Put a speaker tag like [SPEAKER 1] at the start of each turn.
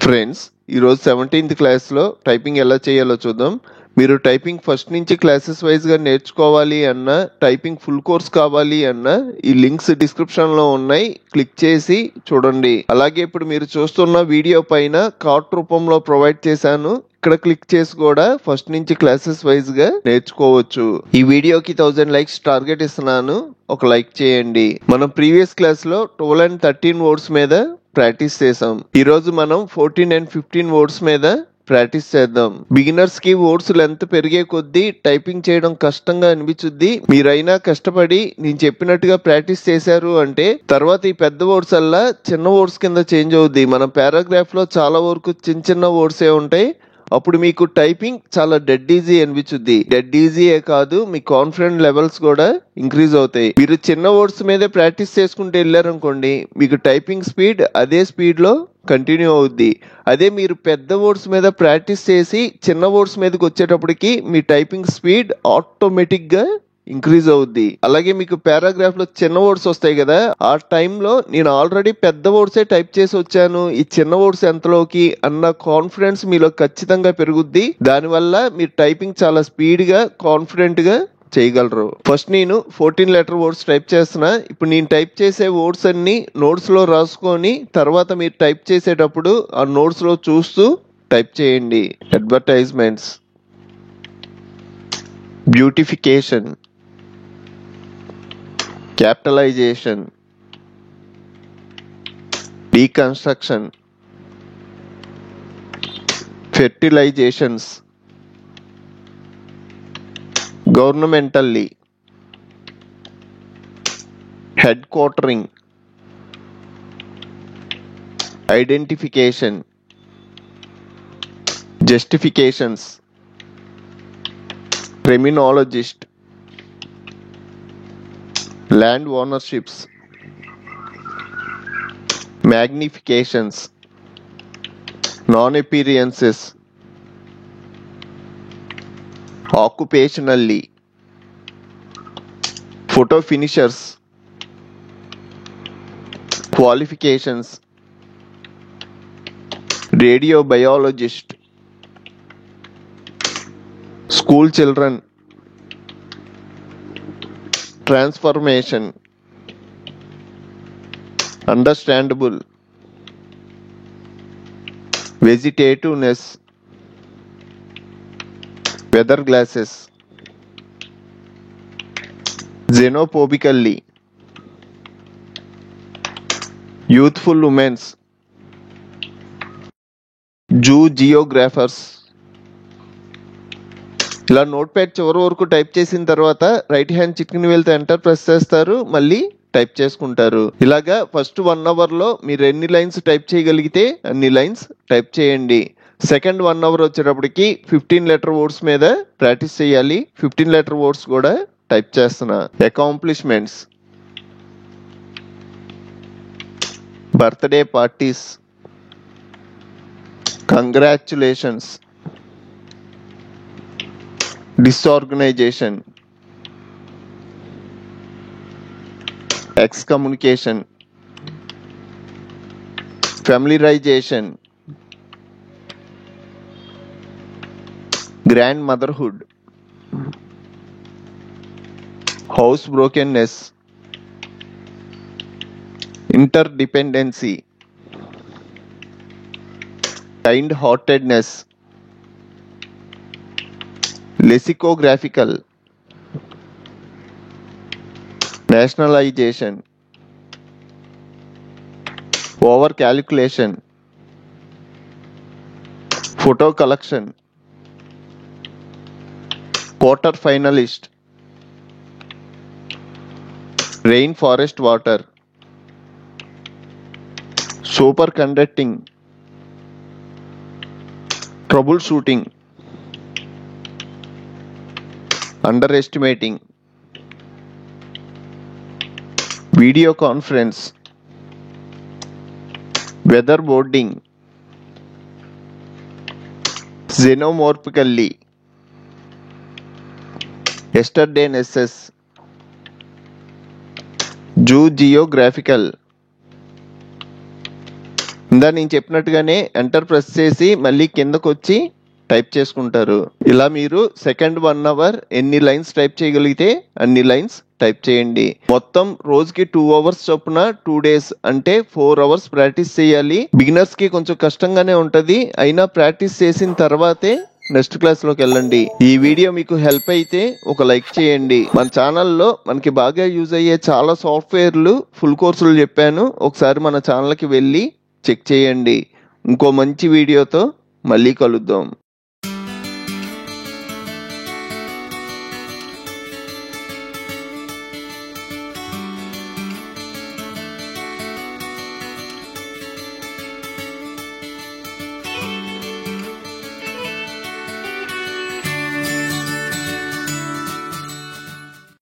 [SPEAKER 1] Friends, ఈరోజు 17th క్లాస్లో typing ఎలా చేయాలో చూద్దాం. మీరు టైపింగ్ ఫస్ట్ నుంచి క్లాసెస్ వైజ్గా నేర్చుకోవాలి అన్న, టైపింగ్ ఫుల్ కోర్స్ కావాలి అన్న ఈ లింక్స్ డిస్క్రిప్షన్లో ఉన్నాయి, క్లిక్ చేసి చూడండి. అలాగే ఇప్పుడు మీరు చూస్తున్న వీడియో పైన కార్డ్ రూపంలో ప్రొవైడ్ చేశాను, ఇక్కడ క్లిక్ చేసి కూడా ఫస్ట్ నుంచి క్లాసెస్ వైజ్గా నేర్చుకోవచ్చు. ఈ వీడియోకి 1000 లైక్స్ టార్గెట్ ఇస్తున్నాను, ఒక లైక్ చేయండి. మనం ప్రీవియస్ క్లాస్లో 12 and 13 వర్డ్స్ మీద ప్రాక్టీస్ చేసాం. ఈరోజు మనం 14 and 15 వర్డ్స్ మీద ప్రాక్టీస్ చేద్దాం. బిగినర్స్ కి వర్డ్స్ లెంత్ పెరిగే కొద్దీ టైపింగ్ చేయడం కష్టంగా అనిపించుద్ది. మీరైనా కష్టపడి నేను చెప్పినట్టుగా ప్రాక్టీస్ చేశారు అంటే తర్వాత ఈ పెద్ద వర్డ్స్ అల్లా చిన్న వర్డ్స్ కింద చేంజ్ అవుద్ది. మన పారాగ్రాఫ్ లో చాలా వరకు చిన్న చిన్న వర్డ్సే ఉంటాయి. అప్పుడు మీకు టైపింగ్ చాలా డెడ్ ఈజీ అనిపించుద్ది. డెడ్ ఈజీయే కాదు, మీ కాన్ఫిడెంట్ లెవెల్స్ కూడా ఇంక్రీజ్ అవుతాయి. మీరు చిన్న వర్డ్స్ మీదే ప్రాక్టీస్ చేసుకుంటూ వెళ్ళారనుకోండి, మీకు టైపింగ్ స్పీడ్ అదే స్పీడ్ లో కంటిన్యూ అవుద్ది. అదే మీరు పెద్ద వర్డ్స్ మీద ప్రాక్టీస్ చేసి చిన్న వర్డ్స్ మీదకి వచ్చేటప్పటికి మీ టైపింగ్ స్పీడ్ ఆటోమేటిక్ గా ఇంక్రీజ్ అవుద్ది. అలాగే మీకు పారాగ్రాఫ్ లో చిన్న వర్డ్స్ వస్తాయి కదా, ఆ టైంలో నేను ఆల్రెడీ పెద్ద వర్డ్సే టైప్ చేసి వచ్చాను, ఈ చిన్న వర్డ్స్ ఎంతలోకి అన్న కాన్ఫిడెన్స్ మీలో ఖచ్చితంగా పెరుగుద్ది. దానివల్ల మీరు టైపింగ్ చాలా స్పీడ్ గా కాన్ఫిడెంట్ గా చేయగలరు. ఫస్ట్ నేను 14 లెటర్ వర్డ్స్ టైప్ చేస్తున్నా. ఇప్పుడు నేను టైప్ చేసే వర్డ్స్ అన్ని నోట్స్ లో రాసుకొని తర్వాత మీరు టైప్ చేసేటప్పుడు ఆ నోట్స్ లో చూస్తూ టైప్ చేయండి. Advertisements, beautification, capitalization, deconstruction, fertilizations, governmentally, headquartering, identification, justifications, criminologist, land ownerships, magnifications, non-appearances, occupationally, photo finishers, qualifications, radio biologist, school children, transformation, understandable, vegetativeness, weather glasses, xenophobically, youthful women's, Jew geographers. ఇలా note pad చివరి వరకు type చేసిన తర్వాత right hand చిటికెన వేలితో enter press చేస్తారు, మళ్ళీ type చేసుకుంటారు. ఇలాగా ఫస్ట్ 1 hour లో మీరు ఎన్ని లైన్స్ టైప్ చేయగలిగితే అన్ని లైన్స్ టైప్ చేయండి. సెకండ్ 1 hour వచ్చేటప్పటికి 15 లెటర్ వర్డ్స్ మీద ప్రాక్టీస్ చేయాలి. 15 లెటర్ వర్డ్స్ కూడా టైప్ చేస్తున్నా. Accomplishments, birthday parties, congratulations, disorganization, excommunication, familiarization, grandmotherhood, housebrokenness, interdependency, kind-heartedness, lexicographical, nationalization, over calculation, photo collection, quarter finalist, rainforest water, superconducting, troubleshooting, underestimating, video conference, weatherboarding, xenomorphically, yesterdaynesses, geographical, ఇందా నేను చెప్పినట్టుగానే enter press చేసి మళ్ళీ కిందకు వచ్చి type చేసుకుంటారు. ఇలా మీరు సెకండ్ 1 అవర్ ఎన్ని లైన్స్ టైప్ చేయగలిగితే అన్ని లైన్స్ టైప్ చేయండి. మొత్తం రోజుకి 2 అవర్స్ చొప్పున 2 డేస్ అంటే 4 అవర్స్ ప్రాక్టీస్ చేయాలి. బిగినర్స్ కి కొంచెం కష్టంగానే ఉంటది, అయినా ప్రాక్టీస్ చేసిన తర్వాతే నెక్స్ట్ క్లాస్ లోకి వెళ్ళండి. ఈ వీడియో మీకు హెల్ప్ అయితే ఒక లైక్ చేయండి. మన ఛానల్లో మనకి బాగా యూజ్ అయ్యే చాలా సాఫ్ట్వేర్లు ఫుల్ కోర్సులు చెప్పాను, ఒకసారి మన ఛానల్కి వెళ్ళి చెక్ చేయండి. ఇంకో మంచి వీడియోతో మళ్ళీ కలుద్దాం.